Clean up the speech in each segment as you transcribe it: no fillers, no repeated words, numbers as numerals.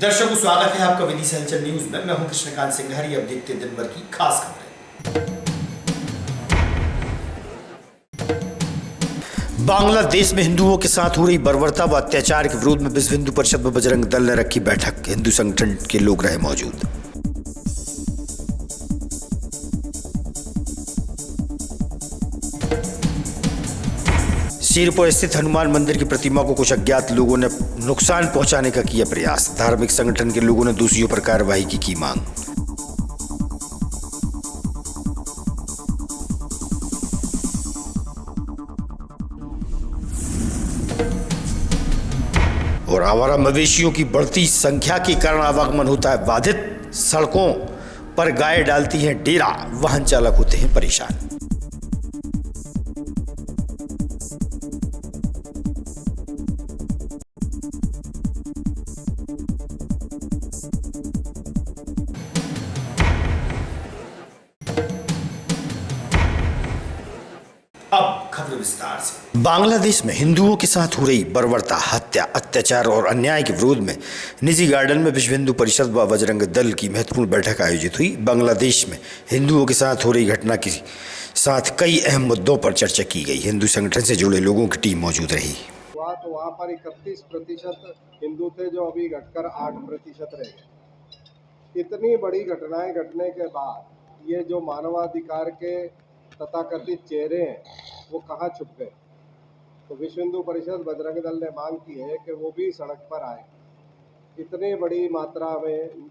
दर्शकों, स्वागत है आपका विदिशा हलचल न्यूज में। मैं हूं कृष्णकांत सिंघारी। अब देखते हैं दिन भर की खास खबरें। बांग्लादेश में हिंदुओं के साथ हो रही बर्बरता व अत्याचार के विरोध में विश्व हिंदू परिषद में बजरंग दल ने रखी बैठक। हिंदू संगठन के लोग रहे मौजूद। सिरपुर स्थित हनुमान मंदिर की प्रतिमा को कुछ अज्ञात लोगों ने नुकसान पहुंचाने का किया प्रयास। धार्मिक संगठन के लोगों ने दोषियों पर कार्रवाई की मांग। और आवारा मवेशियों की बढ़ती संख्या के कारण आवागमन होता है बाधित। सड़कों पर गाय डालती हैं डेरा, वाहन चालक होते हैं परेशान। अब खबर विस्तार से। बांग्लादेश में हिंदुओं के साथ हो रही बर्बरता, हत्या, अत्याचार और अन्याय के विरोध में निजी गार्डन में विश्व हिंदू परिषद व बजरंग दल की महत्वपूर्ण बैठक आयोजित हुई। बांग्लादेश में हिंदुओं के साथ हो रही घटना के साथ कई अहम मुद्दों पर चर्चा की गई। हिंदू संगठन से जुड़े लोगों की टीम मौजूद रही। तो वहाँ पर 31% हिंदू थे, जो अभी घटकर 8% रह गए। इतनी बड़ी घटनाएं घटने के बाद ये जो मानवाधिकार के तथाकथित चेहरे हैं वो कहाँ छुप गए। तो विश्व हिंदू परिषद बजरंग दल ने मांग की है कि वो भी सड़क पर आए। इतनी बड़ी मात्रा में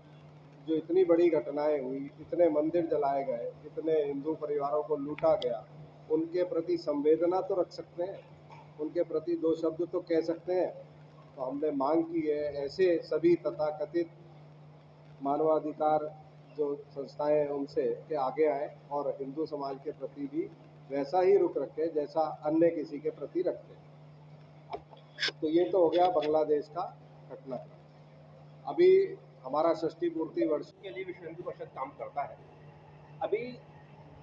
जो इतनी बड़ी घटनाएं हुई, इतने मंदिर जलाए गए, इतने हिंदू परिवारों को लूटा गया, उनके प्रति संवेदना तो रख सकते हैं, उनके प्रति दो शब्द तो कह सकते हैं। तो हमने मांग की है ऐसे सभी तथाकथित मानवाधिकार जो संस्थाएं हैं उनसे कि आगे आए और हिंदू समाज के प्रति भी वैसा ही रुख रखें जैसा अन्य किसी के प्रति रखते हैं। तो ये तो हो गया बांग्लादेश का घटनाक्रम। अभी हमारा षष्ठी पूर्ति वर्ष के लिए विश्व हिंदू परिषद काम करता है। अभी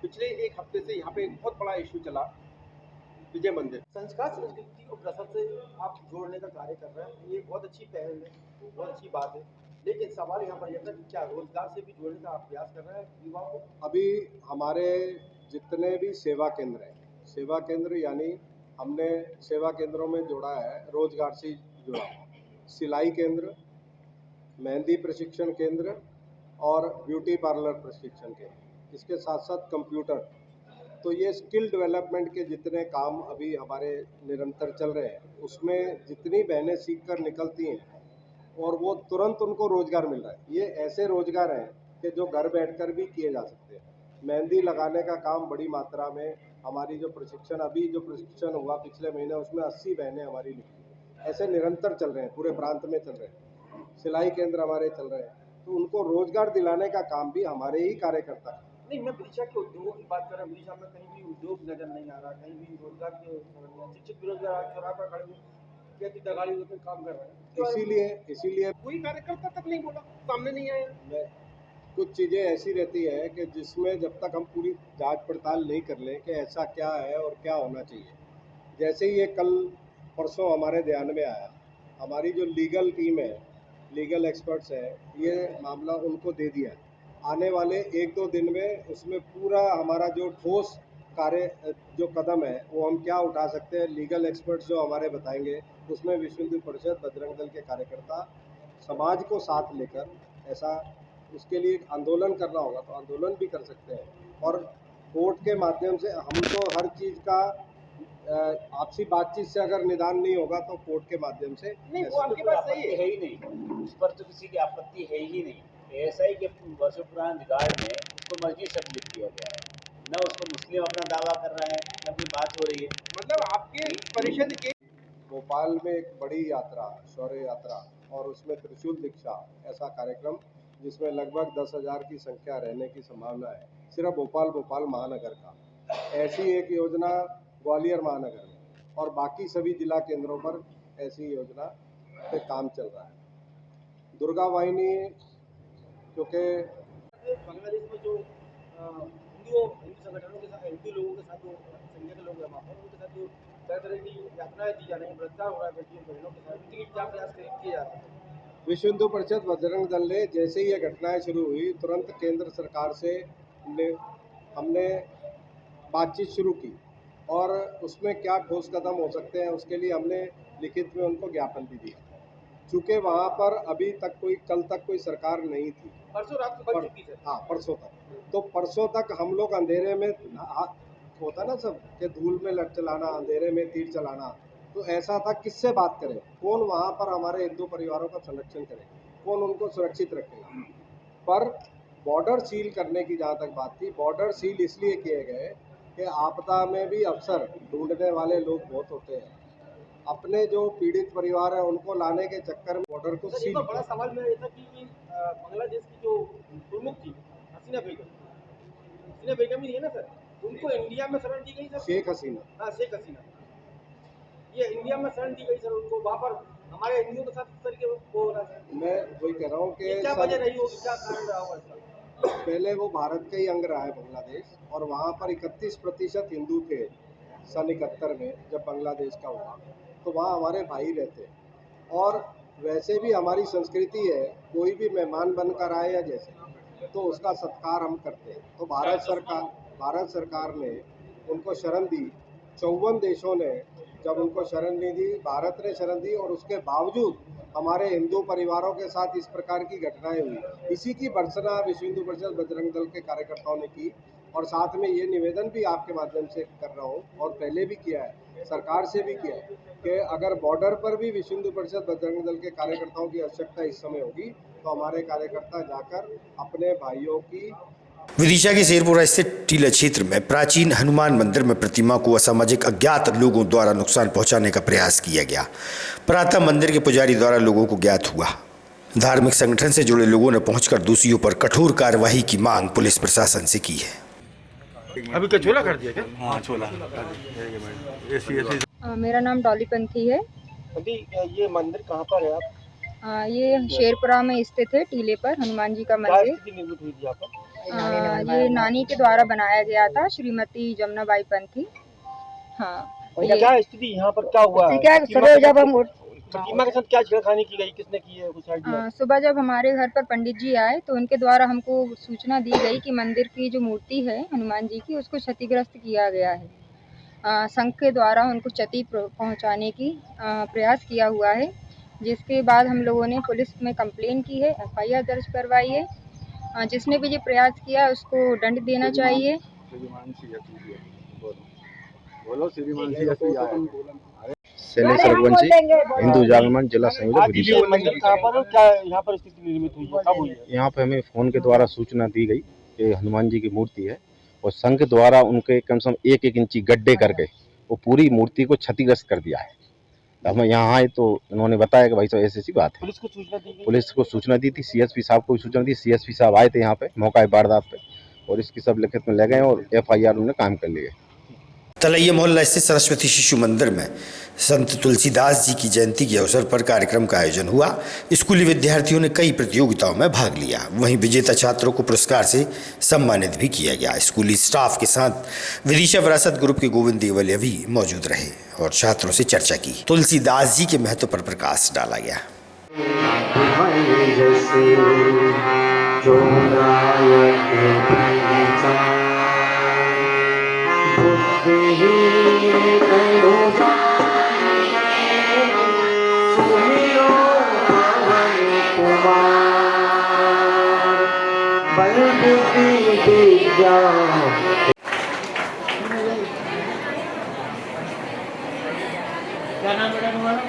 पिछले एक हफ्ते से यहाँ पे एक बहुत बड़ा इशू चला, विजय मंदिर। संस्कार, संस्कृति और प्रथा से आप जोड़ने का कार्य कर रहे हैं, ये बहुत अच्छी पहल है, बहुत अच्छी बात है। लेकिन सवाल यहाँ पर यह था कि क्या रोजगार से भी जोड़ने का आप प्रयास कर रहे हैं युवाओं को? अभी हमारे जितने भी सेवा केंद्र हैं, सेवा केंद्र यानी हमने सेवा केंद्रों में जोड़ा है रोजगार से जुड़ा सिलाई केंद्र, मेहंदी प्रशिक्षण केंद्र और ब्यूटी पार्लर प्रशिक्षण केंद्र, इसके साथ साथ कंप्यूटर। तो ये स्किल डेवलपमेंट के जितने काम अभी हमारे निरंतर चल रहे हैं, उसमें जितनी बहनें सीख कर निकलती हैं और वो तुरंत उनको रोजगार मिल रहा है। ये ऐसे रोजगार हैं कि जो घर बैठकर भी किए जा सकते हैं। मेहंदी लगाने का काम बड़ी मात्रा में हमारी जो प्रशिक्षण हुआ पिछले महीने, उसमें 80 बहनें हमारी निकली। ऐसे निरंतर चल रहे हैं, पूरे प्रांत में चल रहे हैं। सिलाई केंद्र हमारे चल रहे हैं, तो उनको रोजगार दिलाने का काम भी हमारे ही कार्यकर्ता है। नहीं, मैं विदिशा के उद्योगों की बात कर रहा हूँ। विदिशा में कहीं भी उद्योग नजर नहीं आ रहा, कहीं भी रोजगार के शिक्षित बेरोजगार चौराहे पर खड़े हुए खेती दगाड़ी होकर काम कर रहे हैं। इसीलिए कोई कार्यकर्ता तक नहीं बोला, सामने नहीं आया। कुछ चीज़ें ऐसी रहती है कि जिसमें जब तक हम पूरी जांच पड़ताल नहीं कर लें कि ऐसा क्या है और क्या होना चाहिए। जैसे ही ये कल परसों हमारे ध्यान में आया, हमारी जो लीगल टीम है, लीगल एक्सपर्ट्स है, ये मामला उनको दे दिया। आने वाले 1-2 दिन में उसमें पूरा हमारा जो ठोस कार्य जो कदम है वो हम क्या उठा सकते हैं, लीगल एक्सपर्ट्स जो हमारे बताएंगे। उसमें विश्व हिंदू परिषद बजरंग दल के कार्यकर्ता समाज को साथ लेकर ऐसा उसके लिए आंदोलन करना होगा तो आंदोलन भी कर सकते हैं। और कोर्ट के माध्यम से हम तो हर चीज़ का आपसी बातचीत से अगर निदान नहीं होगा तो कोर्ट के माध्यम से नहीं, वो आपके पास सही है ही नहीं, उस पर तो किसी की आपत्ति है ही नहीं। ऐसा ही कि वर्षों पुराने रिकॉर्ड में उसको मस्जिद शब्द लिख दिया गया है, न उसको मुस्लिम अपना दावा कर रहे हैं, न कोई बात हो रही है। मतलब आपके परिषद के भोपाल में एक बड़ी यात्रा, शौर्य यात्रा, और उसमें त्रिशूल दीक्षा ऐसा कार्यक्रम जिसमें लगभग 10,000 की संख्या रहने की संभावना है, सिर्फ भोपाल महानगर का। ऐसी एक योजना ग्वालियर महानगर में और बाकी सभी जिला केंद्रों पर ऐसी योजना पे काम चल रहा है। दुर्गा वाहिनी, क्योंकि बांग्लादेश में जो हिंदू संगठनों के साथ, हिंदू लोगों के साथ जो संख्या के लोग हैं वहाँ पर, उनके साथ जो तरह तरह की यात्राएं दी जा रही हैं, बलात्कार हो रहा है बेटियों बहनों के साथ, इनके क्या प्रयास किए जा रहे हैं? विश्व हिंदू परिषद बजरंग दल ने जैसे ही ये घटनाएं शुरू हुई तुरंत केंद्र सरकार से हमने बातचीत शुरू की और उसमें क्या ठोस कदम हो सकते हैं उसके लिए हमने लिखित में उनको ज्ञापन भी दिया। चूँकि वहाँ पर अभी तक कल तक कोई सरकार नहीं थी, परसों रात को बन चुकी है। हाँ परसों तक, तो परसों तक हम लोग अंधेरे में होता ना सब कि धूल में लट चलाना, अंधेरे में तीर चलाना, तो ऐसा था किससे बात करें, कौन वहाँ पर हमारे हिंदू परिवारों का संरक्षण करे, कौन उनको सुरक्षित रखेगा। पर बॉर्डर सील करने की जहाँ तक बात थी, बॉर्डर सील इसलिए किए गए कि आपदा में भी अवसर ढूंढने वाले लोग बहुत होते हैं, अपने जो पीड़ित परिवार है उनको लाने के चक्कर में बॉर्डर को सील। बड़ा सवाल मेरा ये था कि बांग्लादेश की जो प्रमुख थी हसीना बेगम ही है ना सर, उनको इंडिया में शरण दी गई सर। शेख हसीना, हाँ शेख हसीना, ये इंडिया में शरण दी गई सर उनको, वहाँ पर हमारे हिंदुओं के साथ इस तरीके वो हो रहा है। मैं वही कह रहा हूँ कि क्या वजह रही होगी, क्या कारण रहा होगा इसका? पहले वो भारत का ही अंग रहा है बांग्लादेश, और वहाँ पर 31% हिंदू थे सन 71 में जब बांग्लादेश का हुआ, तो वहाँ हमारे भाई रहते। और वैसे भी हमारी संस्कृति है, कोई भी मेहमान बनकर आए या जैसे तो उसका सत्कार हम करते हैं। तो भारत सरकार ने उनको शरण दी, 54 देशों ने जब उनको शरण नहीं दी, भारत ने शरण दी, और उसके बावजूद हमारे हिंदू परिवारों के साथ इस प्रकार की घटनाएं हुई। इसी की भर्त्सना विश्व हिंदू परिषद बजरंग दल के कार्यकर्ताओं ने की, और साथ में ये निवेदन भी आपके माध्यम से कर रहा हूँ और पहले भी किया है, सरकार से भी किया है कि अगर बॉर्डर पर भी विश्व हिंदू परिषद बजरंग दल के कार्यकर्ताओं की आवश्यकता इस समय होगी तो हमारे कार्यकर्ता जाकर अपने भाइयों की। विदिशा के शेरपुरा स्थित टीला क्षेत्र में प्राचीन हनुमान मंदिर में प्रतिमा को असामाजिक अज्ञात लोगों द्वारा नुकसान पहुंचाने का प्रयास किया गया। प्रातः मंदिर के पुजारी द्वारा लोगों को ज्ञात हुआ। धार्मिक संगठन से जुड़े लोगों ने पहुंचकर दोषियों पर कठोर कार्रवाई की मांग पुलिस प्रशासन से की है। अभी क्या छोला कर दिया क्या? हाँ छोला। मेरा नाम डॉली पंथी है। अभी ये मंदिर कहाँ पर है आप? ये शेरपुरा में स्थित है, टीले पर हनुमान जी का क्या मंदिर। स्थिति निर्मित हुई थी यहाँ पर? ये नानी के द्वारा बनाया गया था, श्रीमती जमुनाबाई पंथी। हाँ, क्या स्थिति यहाँ पर क्या हुआ? प्रतिमा के साथ क्या छेड़खानी की गई, किसने की है, कुछ आइडिया? सुबह जब हमारे घर पर पंडित जी आए तो उनके द्वारा हमको सूचना दी गई कि मंदिर की जो मूर्ति है हनुमान जी की, उसको क्षतिग्रस्त किया गया है। संघ के द्वारा उनको क्षति पहुँचाने की प्रयास किया हुआ है, जिसके बाद हम लोगों ने पुलिस में कंप्लेन की है, FIR दर्ज करवाई है। जिसने भी ये प्रयास किया उसको दंड देना चाहिए। शैलेश रघुवंशी, हिंदू जागरण जिला संयोजक विदिशा। ये मंदिर कहाँ पर है, क्या यहाँ पर स्थिति निर्मित हुई है, कब हुई है? यहाँ पे हमें फोन के द्वारा सूचना दी गई कि हनुमान जी की मूर्ति है और संघ द्वारा उनके कम से कम 1-1 इंची गड्ढे करके वो पूरी मूर्ति को क्षतिग्रस्त कर दिया है। हम यहाँ आए तो उन्होंने बताया कि भाई साहब ऐसी बात है। पुलिस को सूचना दी थी, CSP साहब को भी सूचना दी। CSP साहब आए थे यहाँ पे मौका वारदात पे और इसकी सब लिखित में ले गए और FIR उन्होंने काम कर लिए। तलैया मोहल्ला स्थित सरस्वती शिशु मंदिर में संत तुलसीदास जी की जयंती के अवसर पर कार्यक्रम का आयोजन हुआ। स्कूली विद्यार्थियों ने कई प्रतियोगिताओं में भाग लिया। वहीं विजेता छात्रों को पुरस्कार से सम्मानित भी किया गया। स्कूली स्टाफ के साथ विदिशा विरासत ग्रुप के गोविंद देवलिया भी मौजूद रहे और छात्रों से चर्चा की। तुलसीदास जी के महत्व पर प्रकाश डाला गया। क्या नाम बेटा तुम्हारा?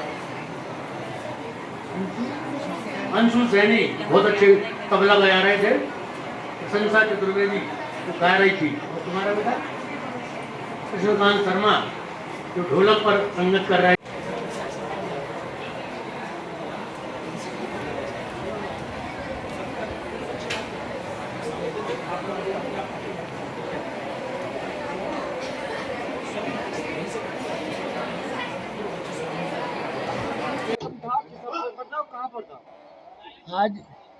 अंशु सैनी, बहुत अच्छे तबला बजा रहे थे। प्रशंसा चतुर्वेदी जो गा रही थी, और तुम्हारा बेटा कृष्णकांत शर्मा जो ढोलक पर संगत कर रहे। आज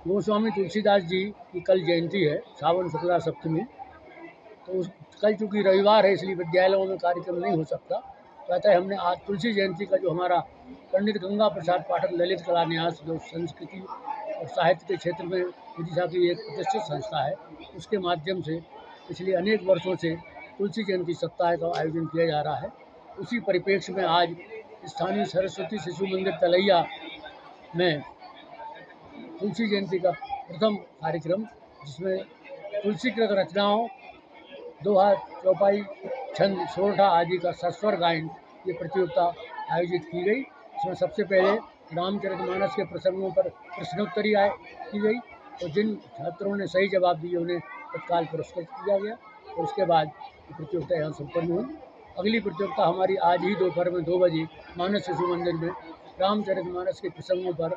गोस्वामी तुलसीदास जी की कल जयंती है, सावन शुक्ला सप्तमी। तो कल चूँकि रविवार है इसलिए विद्यालयों में कार्यक्रम नहीं हो सकता, तो अतः हमने आज तुलसी जयंती का जो हमारा पंडित गंगा प्रसाद पाठक ललित कला न्यास जो संस्कृति और साहित्य के क्षेत्र में विदिशा की एक प्रतिष्ठित संस्था है, उसके माध्यम से पिछले अनेक वर्षों से तुलसी जयंती सप्ताह का आयोजन किया जा रहा है। उसी परिप्रेक्ष्य में आज स्थानीय सरस्वती शिशु मंदिर तलैया में तुलसी जयंती का प्रथम कार्यक्रम, जिसमें तुलसीकृत रचनाओं, दोहा, चौपाई, छंद, सोरठा आदि का सस्वर गायन ये प्रतियोगिता आयोजित की गई। इसमें सबसे पहले रामचरितमानस के प्रसंगों पर प्रश्नोत्तरी की गई और जिन छात्रों ने सही जवाब दिए उन्हें तत्काल पुरस्कृत किया गया और उसके बाद ये प्रतियोगिता यहाँ संपन्न हुई। अगली प्रतियोगिता हमारी आज ही दोपहर में 2 बजे मानस शिशु मंदिर में रामचरितमानस के प्रसंगों पर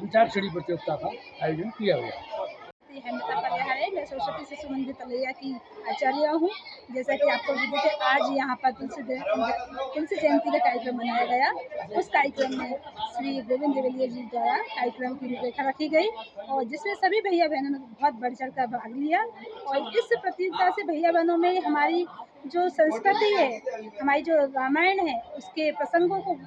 अंताक्षरी प्रतियोगिता का आयोजन किया गया। मैं सरस्वती शिशु मंदिर तलैया की आचार्य हूँ। जैसा कि आपको विदित है, आज यहाँ पर तुलसी जयंती का कार्यक्रम मनाया गया। उस कार्यक्रम में श्री गोविंद देवलिया जी द्वारा कार्यक्रम की रूपरेखा रखी गई और जिसमें सभी भैया बहनों ने बहुत बढ़ चढ़ कर भाग लिया। और इस प्रतियोगिता से भैया बहनों में हमारी जो संस्कृति है, हमारी जो रामायण है, उसके प्रसंगों को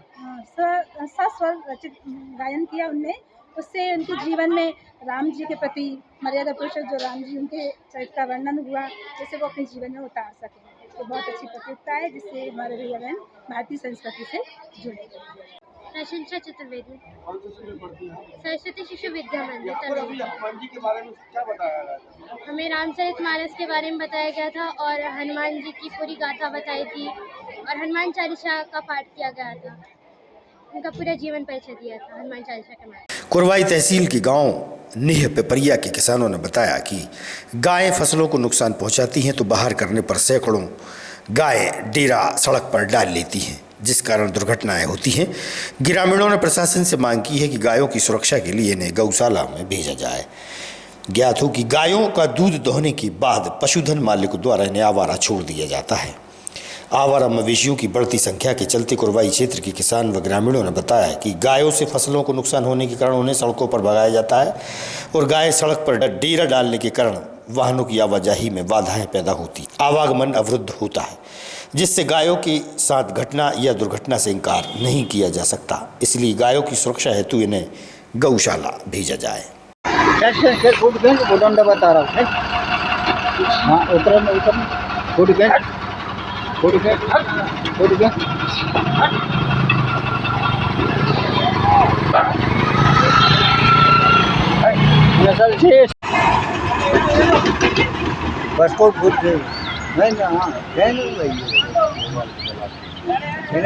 सस्वर रचित गायन किया उनने। उससे उनके जीवन में राम जी के प्रति मर्यादा पुरुषोत्तम जो राम जी उनके चरित्र का वर्णन हुआ, जिससे वो अपने जीवन में उतार सकें। तो बहुत अच्छी प्रतियोगिता है जिससे हमारे भैया बहन भारतीय संस्कृति से जुड़े। प्रशंसा चतुर्वेदी, सरस्वती शिशु विद्या मंदिर तलैया। हनुमान जी के बारे में क्या बताया गया? हमें रामचरितमानस के बारे में बताया गया था और हनुमान जी की पूरी गाथा बताई थी और हनुमान चालीसा का पाठ किया गया था। उनका पूरा जीवन परिचय दिया था हनुमान चालीसा के माध्यम। कुरवाई तहसील के गांव निह पिपरिया के किसानों ने बताया कि गायें फसलों को नुकसान पहुंचाती हैं तो बाहर करने पर सैकड़ों गायें डेरा सड़क पर डाल लेती हैं, जिस कारण दुर्घटनाएं होती हैं। ग्रामीणों ने प्रशासन से मांग की है कि गायों की सुरक्षा के लिए इन्हें गौशाला में भेजा जाए। ज्ञात हो कि गायों का दूध दोहने के बाद पशुधन मालिकों द्वारा इन्हें आवारा छोड़ दिया जाता है। आवारा मवेशियों की बढ़ती संख्या के चलते कुरवाई क्षेत्र के किसान व ग्रामीणों ने बताया कि गायों से फसलों को नुकसान होने के कारण उन्हें सड़कों पर भगाया जाता है और गाय सड़क पर डेरा डालने के कारण वाहनों की आवाजाही में बाधाएं पैदा होती, आवागमन अवरुद्ध होता है, जिससे गायों के साथ घटना या दुर्घटना से इनकार नहीं किया जा सकता। इसलिए गायों की सुरक्षा हेतु इन्हें गौशाला भेजा जाए।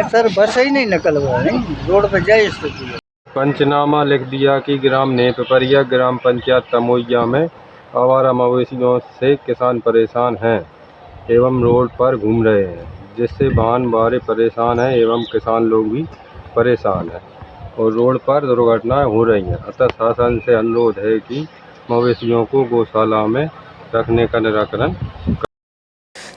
सर बस ही नहीं निकल हुआ है, रोड पर जाए स्थिति। पंचनामा लिख दिया कि ग्राम ने पिपरिया ग्राम पंचायत तमोइया में आवारा मवेशियों से किसान परेशान हैं एवं रोड पर घूम रहे हैं, जिससे वाहन बारे परेशान हैं एवं किसान लोग भी परेशान हैं और रोड पर दुर्घटनाएं हो रही हैं। अतः शासन से अनुरोध है कि मवेशियों को गौशाला में रखने का निराकरण।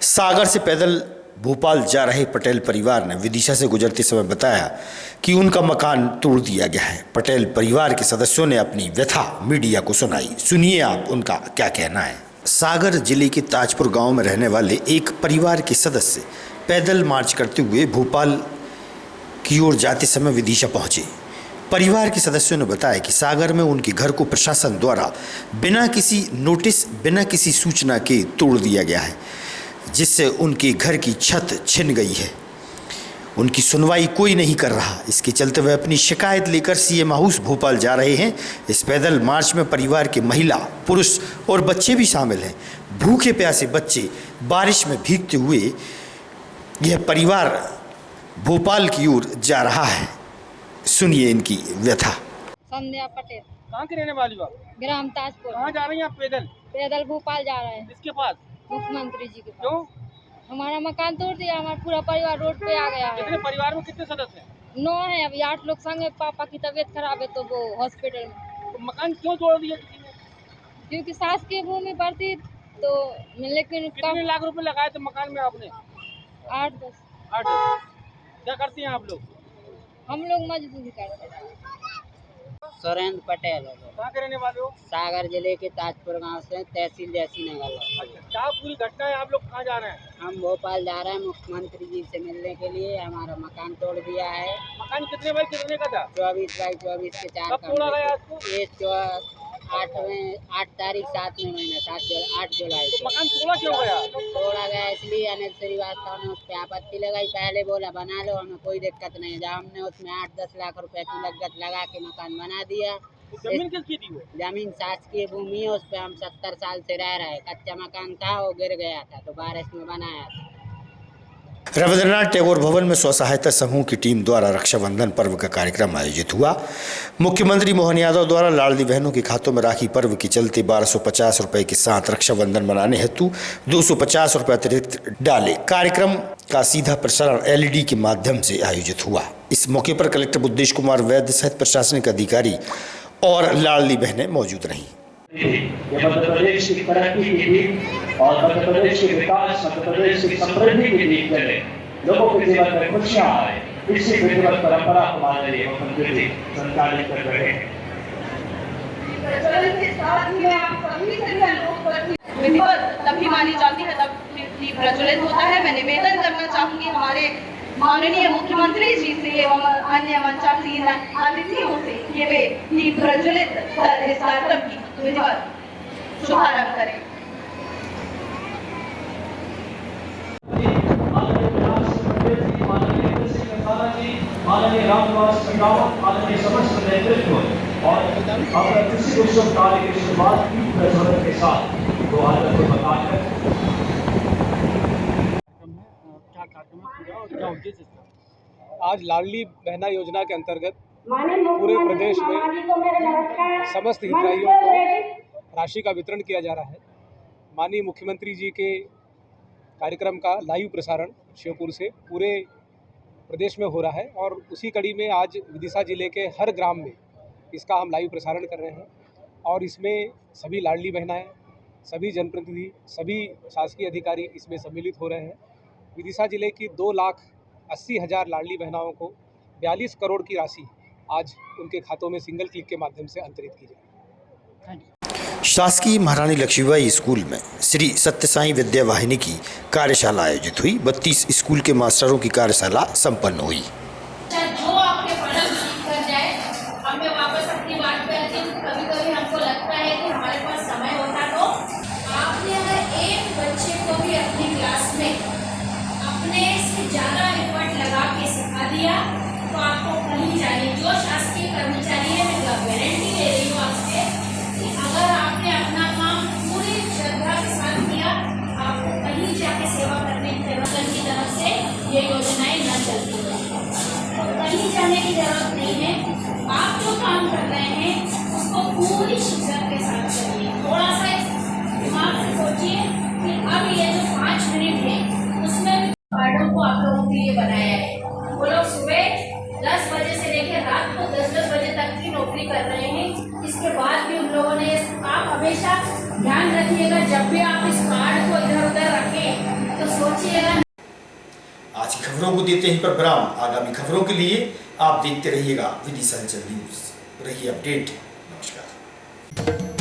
सागर से पैदल भोपाल जा रहे पटेल परिवार ने विदिशा से गुजरते समय बताया कि उनका मकान तोड़ दिया गया है। पटेल परिवार के सदस्यों ने अपनी व्यथा मीडिया को सुनाई। सुनिए आप उनका क्या कहना है। सागर जिले के ताजपुर गांव में रहने वाले एक परिवार के सदस्य पैदल मार्च करते हुए भोपाल की ओर जाते समय विदिशा पहुंचे। परिवार के सदस्यों ने बताया कि सागर में उनके घर को प्रशासन द्वारा बिना किसी नोटिस, बिना किसी सूचना के तोड़ दिया गया है, जिससे उनके घर की छत छिन गई है। उनकी सुनवाई कोई नहीं कर रहा। इसके चलते वह अपनी शिकायत लेकर सीएम हाउस भोपाल जा रहे हैं। इस पैदल मार्च में परिवार के महिला, पुरुष और बच्चे भी शामिल हैं। भूखे प्यासे बच्चे बारिश में भीगते हुए यह परिवार भोपाल की ओर जा रहा है। सुनिए इनकी व्यथा। संध्या पटेल। कहाँ के रहने वाली हो आप? ग्राम ताजपुर। कहाँ जा रही हैं आप पैदल? पैदल भोपाल जा रहे हैं। किसके पास? मुख्यमंत्री जी के पास। क्यों? हमारा मकान तोड़ दिया, हमारा पूरा परिवार रोड पे आ गया है। कितने परिवार में कितने सदस्य हैं? 9 है, अभी 8 लोग संग है। पापा की तबीयत खराब है तो वो हॉस्पिटल में। तो मकान क्यों तोड़ दिया? क्योंकि सास की भूमि पर थी तो लेकिन कितने लाख रुपए लगाए थे मकान में आपने? 8-10। क्या करती हैं आप लोग? हम लोग मजदूरी करते हैं। सुरेंद्र पटेल है। कहाँ के रहने वाले हो? सागर जिले के ताजपुर गांव से, तहसील जैसी नगर। अच्छा, क्या पूरी घटना है? आप लोग कहाँ जा रहे हैं? हम भोपाल जा रहे हैं मुख्यमंत्री जी से मिलने के लिए। हमारा मकान तोड़ दिया है। मकान कितने बाई कितने का था? 24 बाई 24 के 4 कब तोड़ा गया आपको? ये 8 तारीख 7वें महीने 8 जुलाई तो मकान तोड़ा क्यों गया? तोड़ा गया इसलिए अनिल श्रीवास्तव ने उस पर आपत्ति लगाई। पहले बोला बना लो, हमें कोई दिक्कत नहीं है। जब हमने उसमें 8-10 लाख रुपए की लागत लगा के मकान बना दिया। जमीन किसकी थी वो? जमीन शासकीय भूमि है, उस पर हम 70 साल से रह रहे हैं। कच्चा मकान था, वो गिर गया था तो बारिश में बनाया था। रविंद्रनाथ टैगोर भवन में स्व सहायता समूह की टीम द्वारा रक्षाबंधन पर्व का कार्यक्रम आयोजित हुआ। मुख्यमंत्री मोहन यादव द्वारा लाडली बहनों के खातों में राखी पर्व के चलते 1250 रुपए के साथ रक्षाबंधन मनाने हेतु 250 रुपए अतिरिक्त डाले। कार्यक्रम का सीधा प्रसारण LED के माध्यम से आयोजित हुआ। इस मौके पर कलेक्टर बुद्धेश कुमार वैद्य सहित प्रशासनिक अधिकारी और लाडली बहनें मौजूद रहीं। ये मध्य प्रदेश की तरक्की की दीप और मध्य प्रदेश के विकास, मध्य प्रदेश की समृद्धि की दीप चले, लोगों के जीवन में खुशियां आए, इसी विधिवत परंपरा हमारे लिए मुख्यमंत्री जी संचालित कर रहे हैं। विधिवत तभी मानी जाती है जब दीप प्रज्वलित होता है। मैं निवेदन करना चाहूंगी हमारे माननीय मुख्यमंत्री जी से एवं अन्य मंचासीन अतिथियों से ये वे दीप प्रज्वलित कर इस कार्यक्रम की विधिवत शुभारंभ करें। माननीय रामनिवास रावत, माननीय समस्त नेतृत्व और अपने कृषि उत्सव कार्य की शुरुआत दीप प्रज्वलन के साथ 2000 को बताकर आज लाडली बहना योजना के अंतर्गत पूरे प्रदेश में समस्त हितग्राहियों को राशि का वितरण किया जा रहा है। माननीय मुख्यमंत्री जी के कार्यक्रम का लाइव प्रसारण श्योपुर से पूरे प्रदेश में हो रहा है और उसी कड़ी में आज विदिशा जिले के हर ग्राम में इसका हम लाइव प्रसारण कर रहे हैं और इसमें सभी लाडली बहनाएं, सभी जनप्रतिनिधि, सभी शासकीय अधिकारी इसमें सम्मिलित हो रहे हैं। विदिशा जिले की 2,80,000 लाडली बहनाओं को 42 करोड़ की राशि आज उनके खातों में सिंगल क्लिक के माध्यम से अंतरित की जाएगी। शासकीय महारानी लक्ष्मीबाई स्कूल में श्री सत्य साई विद्या वाहिनी की कार्यशाला आयोजित हुई। 32 स्कूल के मास्टरों की कार्यशाला संपन्न हुई। जो आपके पढ़ल सीख कर जाए, हमें वापस अपनी बात पे आती है। कभी-कभी हमको लगता है कि हमारे पास समय होता तो आपने अगर एक बच्चे को भी अपनी क्लास में अपने से ज़्यादा एफर्ट लगा के सिखा दिया तो आपको कहीं जाने जो शासकीय कर्मचारी है, मैं गारंटी ले रही हूँ आपसे कि अगर आपने अपना काम पूरी श्रद्धा के साथ किया, आपको कहीं जाके सेवा करने की जरूरत की तरफ से ये योजनाएं न चलती हैं। तो कहीं जाने की जरूरत नहीं है। आप जो काम कर रहे हैं उसको पूरी शिद्दत के साथ करिए। थोड़ा सा दिमाग से सोचिए कि अब ये जो 5 मिनट है उसमें कार्डों को आप लोगों के लिए बनाया है। वो लोग सुबह 10 बजे से लेकर रात को 10-10 बजे तक की नौकरी कर रहे हैं। इसके बाद भी उन लोगों ने, आप हमेशा ध्यान रखिएगा जब भी आप इस कार्ड को इधर उधर रखें तो सोचिएगा। आज की खबरों को देते ही पर विराम। आगामी खबरों के लिए आप देखते रहिएगा विदिशा न्यूज़। रहिए अपडेट। नमस्कार।